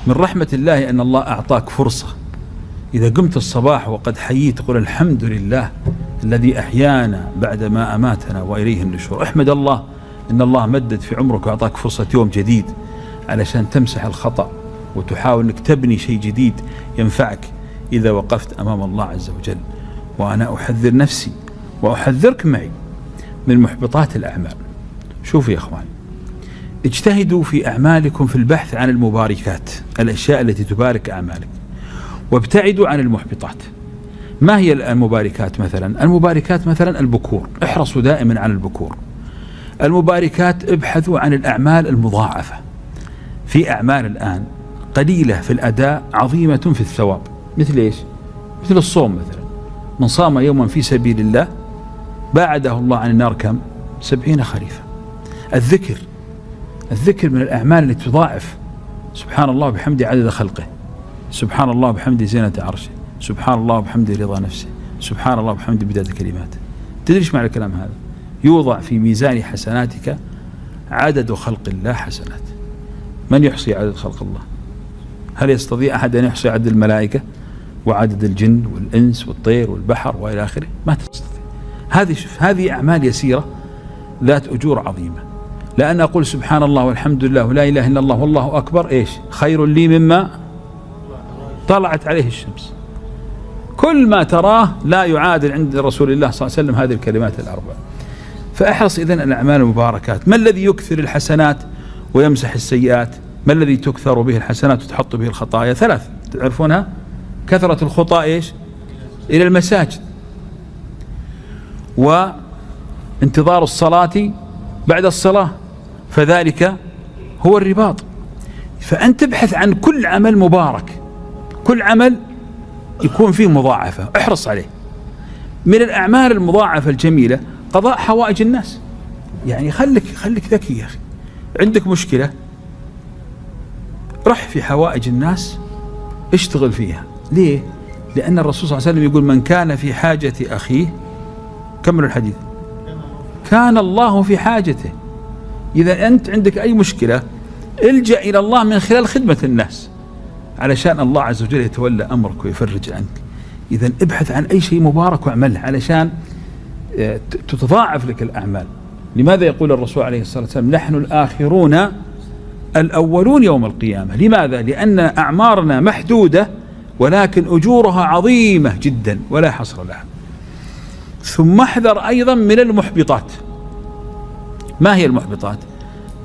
من رحمة الله أن الله أعطاك فرصة إذا قمت الصباح وقد حييت قل الحمد لله الذي أحيانا بعدما أماتنا وإليه النشور. احمد الله أن الله مدد في عمرك وأعطاك فرصة يوم جديد علشان تمسح الخطأ وتحاول أنك تبني شيء جديد ينفعك إذا وقفت أمام الله عز وجل. وأنا أحذر نفسي وأحذرك معي من محبطات الأعمال. شوفوا يا أخوان، اجتهدوا في أعمالكم في البحث عن المباركات، الأشياء التي تبارك أعمالك، وابتعدوا عن المحبطات. ما هي المباركات مثلا؟ المباركات مثلا البكور، احرصوا دائما عن البكور. المباركات ابحثوا عن الأعمال المضاعفة. في أعمال الآن قليلة في الأداء عظيمة في الثواب، مثل إيش؟ مثل الصوم مثلا، من صام يوما في سبيل الله باعده الله عن النار كم؟ 70 خريفا. الذكر من الأعمال التي تضاعف. سبحان الله بحمده عدد خلقه، سبحان الله بحمده زينة عرشه، سبحان الله بحمده رضا نفسه، سبحان الله بحمده بداية كلماته. تدري ايش معنى الكلام هذا؟ يوضع في ميزان حسناتك عدد خلق الله حسنات. من يحصي عدد خلق الله؟ هل يستطيع أحد أن يحصي عدد الملائكة وعدد الجن والإنس والطير والبحر وإلى آخره؟ ما تستطيع. هذه أعمال يسيرة ذات أجور عظيمة. لأن أقول سبحان الله والحمد لله ولا إله إلا الله والله أكبر إيش؟ خير لي مما طلعت عليه الشمس. كل ما تراه لا يعادل عند رسول الله صلى الله عليه وسلم هذه الكلمات الأربع. فأحرص إذن الأعمال المباركات. ما الذي يكثر الحسنات ويمسح السيئات؟ ما الذي تكثر به الحسنات وتحط به الخطايا؟ 3 تعرفونها. كثرة الخطى إيش؟ إلى المساجد، وانتظار الصلاة بعد الصلاة، فذلك هو الرباط. فأنت تبحث عن كل عمل مبارك، كل عمل يكون فيه مضاعفة، احرص عليه. من الأعمال المضاعفة الجميلة قضاء حوائج الناس. يعني خليك ذكي يا أخي، عندك مشكلة رح في حوائج الناس اشتغل فيها. ليه؟ لأن الرسول صلى الله عليه وسلم يقول من كان في حاجة أخيه، كمل الحديث، كان الله في حاجته. إذا أنت عندك أي مشكلة الجأ إلى الله من خلال خدمة الناس علشان الله عز وجل يتولى أمرك ويفرج عنك. إذا ابحث عن أي شيء مبارك واعمله علشان تتضاعف لك الأعمال. لماذا يقول الرسول عليه الصلاة والسلام نحن الآخرون الأولون يوم القيامة؟ لماذا؟ لأن أعمارنا محدودة ولكن أجورها عظيمة جدا ولا حصر لها. ثم احذر أيضا من المحبطات. ما هي المحبطات؟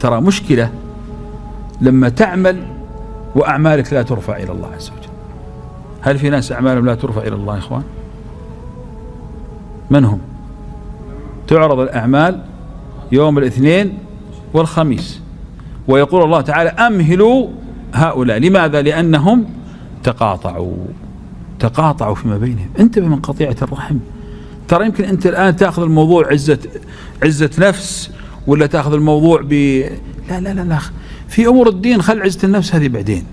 ترى مشكلة لما تعمل وأعمالك لا ترفع إلى الله عز وجل. هل في ناس أعمالهم لا ترفع إلى الله يا إخوان؟ من هم؟ تعرض الأعمال يوم الاثنين والخميس ويقول الله تعالى أمهلوا هؤلاء. لماذا؟ لأنهم تقاطعوا فيما بينهم. انتبه من قطيعة الرحم. ترى يمكن أنت الآن تأخذ الموضوع عزة نفس، ولا تأخذ الموضوع لا في أمور الدين خل عزة النفس هذه بعدين.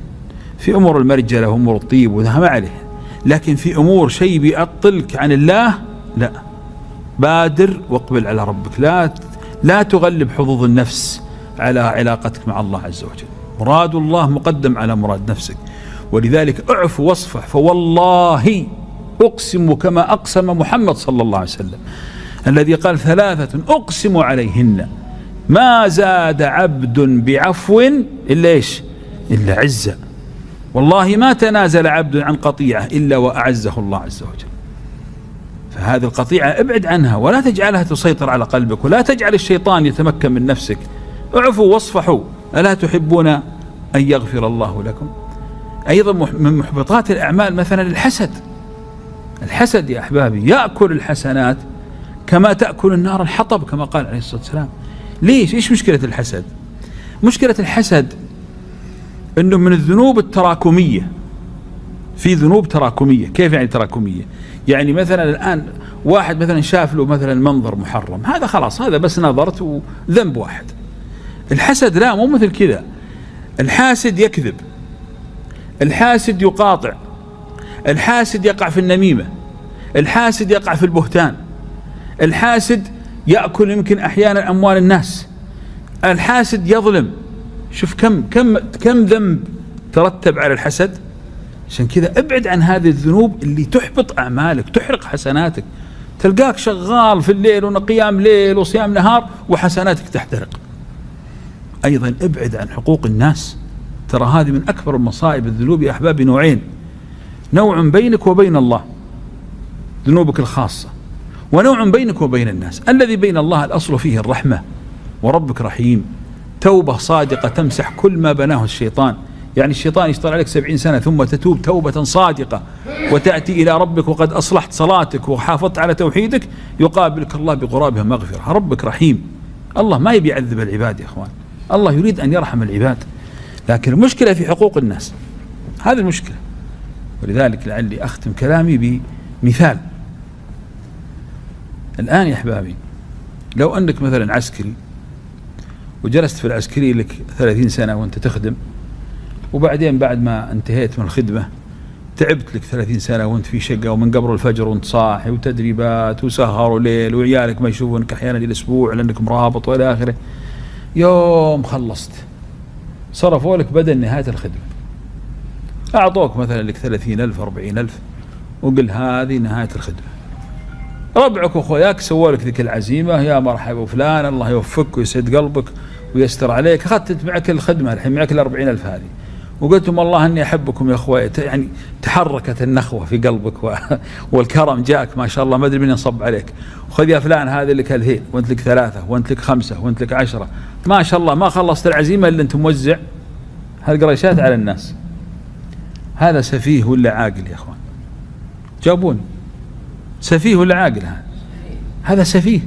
في أمور المرجلة وأمور الطيب وذا ما عليه، لكن في أمور شيء بيعطلك عن الله لا، بادر واقبل على ربك. لا تغلب حظوظ النفس على علاقتك مع الله عز وجل. مراد الله مقدم على مراد نفسك. ولذلك اعف واصفح، فوالله أقسم كما أقسم محمد صلى الله عليه وسلم الذي قال 3 أقسم عليهن ما زاد عبد بعفو إلا إيش؟ إلا عزة. والله ما تنازل عبد عن قطيعة إلا وأعزه الله عز وجل. فهذه القطيعة ابعد عنها ولا تجعلها تسيطر على قلبك، ولا تجعل الشيطان يتمكن من نفسك. اعفوا واصفحوا، ألا تحبون أن يغفر الله لكم؟ أيضا من محبطات الأعمال مثلا الحسد يا أحبابي، يأكل الحسنات كما تأكل النار الحطب كما قال عليه الصلاة والسلام. ليش؟ إيش مشكلة الحسد؟ مشكلة الحسد أنه من الذنوب التراكمية. في ذنوب تراكمية. كيف يعني تراكمية؟ يعني مثلا الآن واحد مثلا شاف له مثلا منظر محرم، هذا خلاص هذا بس نظرت وذنب واحد. الحسد لا، مو مثل كذا. الحاسد يكذب، الحاسد يقاطع، الحاسد يقع في النميمة، الحاسد يقع في البهتان، الحاسد يأكل يمكن أحيانا أموال الناس، الحاسد يظلم. شوف كم ذنب ترتب على الحسد. عشان كذا ابعد عن هذه الذنوب اللي تحبط أعمالك، تحرق حسناتك. تلقاك شغال في الليل وقيام ليل وصيام نهار وحسناتك تحترق. أيضا ابعد عن حقوق الناس، ترى هذه من أكبر المصائب. الذنوب يا أحبابي نوعين، نوع بينك وبين الله ذنوبك الخاصة، ونوع بينك وبين الناس. الذي بين الله الأصل فيه الرحمة، وربك رحيم. توبة صادقة تمسح كل ما بناه الشيطان. يعني الشيطان يشتغل عليك 70 سنة ثم تتوب توبة صادقة وتأتي إلى ربك وقد أصلحت صلاتك وحافظت على توحيدك، يقابلك الله بقرابها مغفرة. ربك رحيم. الله ما يبي يعذب العباد يا أخوان، الله يريد أن يرحم العباد، لكن المشكلة في حقوق الناس، هذه المشكلة. ولذلك لعلي أختم كلامي بمثال. الآن يا أحبابي لو أنك مثلا عسكري وجلست في العسكري لك 30 سنة وأنت تخدم، وبعدين بعد ما انتهيت من الخدمة تعبت لك 30 سنة وأنت في شقة ومن قبل الفجر وأنت صاحي وتدريبات وسهر وليل وعيالك ما يشوفونك أحيانا الأسبوع لأنك مرابط وإلى آخره، يوم خلصت صرفوا لك بدل نهاية الخدمة، أعطوك مثلا لك 30,000 40,000 وقل هذه نهاية الخدمة. ربعك وأخوياك سووا لك ذيك العزيمة، يا مرحبا فلان الله يوفقك ويسعد قلبك ويستر عليك. أخذت معك الخدمة الحين معك 40,000 هذه، وقلتم والله أني أحبكم يا أخوي. يعني تحركت النخوة في قلبك والكرم جاءك ما شاء الله، ما أدري من ينصب عليك. خذ يا فلان هذه لك 2,000 وأنت لك 3 وأنت لك 5 وأنت لك 10، ما شاء الله ما خلصت العزيمة إلا أنت موزع هالقريشات على الناس. هذا سفيه ولا عاقل يا أخوان؟ جاوبوني، سفيه ولا عاقل؟ هذا سفيه.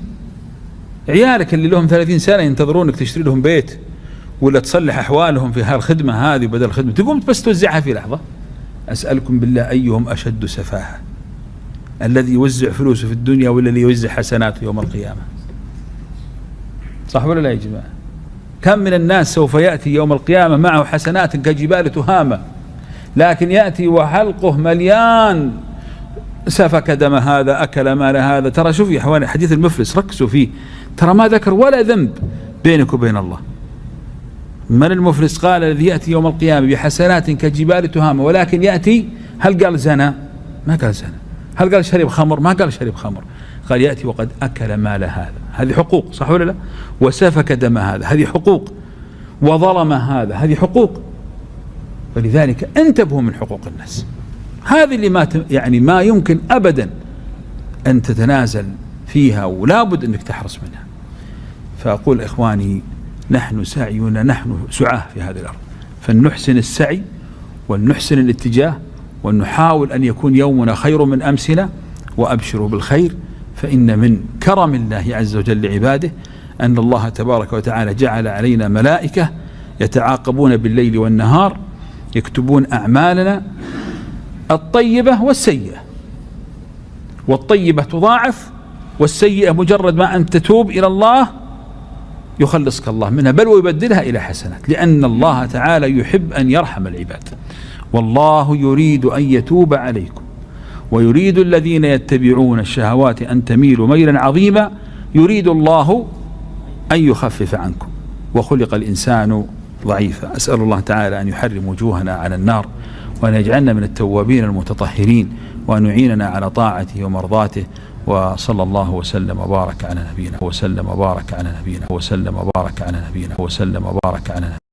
عيالك اللي لهم 30 سنة ينتظرونك تشتري لهم بيت ولا تصلح أحوالهم في هالخدمة هذه بدل الخدمة، تقوم بس توزعها في لحظة. أسألكم بالله أيهم أشد سفاهة، الذي يوزع فلوسه في الدنيا ولا اللي يوزع حسناته يوم القيامة؟ صح ولا لا يا جماعة؟ كم من الناس سوف يأتي يوم القيامة معه حسنات كجبال تهامة، لكن يأتي وحلقه مليان، سفك دم هذا، أكل مال هذا. ترى شوف يا أخواني حديث المفلس ركزوا فيه، ترى ما ذكر ولا ذنب بينك وبين الله. من المفلس؟ قال الذي يأتي يوم القيامة بحسنات كجبال تهامة، ولكن يأتي، هل قال زنا؟ ما قال زنا. هل قال شرب خمر؟ ما قال شرب خمر. قال يأتي وقد أكل مال هذا، هذه حقوق صح ولا لا؟ وسفك دم هذا، هذه حقوق. وظلم هذا، هذه حقوق. فلذلك انتبهوا من حقوق الناس، هذه اللي ما يمكن أبدا أن تتنازل فيها، ولا بد أنك تحرص منها. فأقول إخواني نحن سعاه في هذه الأرض، فلنحسن السعي ولنحسن الاتجاه، ونحاول أن يكون يومنا خير من أمسنا. وأبشروا بالخير، فإن من كرم الله عز وجل لعباده أن الله تبارك وتعالى جعل علينا ملائكة يتعاقبون بالليل والنهار يكتبون أعمالنا الطيبة والسيئة، والطيبة تضاعف، والسيئة مجرد ما أن تتوب إلى الله يخلصك الله منها، بل ويبدلها إلى حسنات، لأن الله تعالى يحب أن يرحم العباد. والله يريد أن يتوب عليكم، ويريد الذين يتبعون الشهوات أن تميلوا ميلا عظيما، يريد الله أن يخفف عنكم، وخلق الإنسان ضعيفا. أسأل الله تعالى أن يحرم وجوهنا على النار، وأن يجعلنا من التوابين المتطهرين، وأن يعيننا على طاعته ومرضاته. وصلى الله وسلم وبارك على نبينا وسلم وبارك على نبينا وسلم وبارك على نبينا وسلم وبارك على نبينا.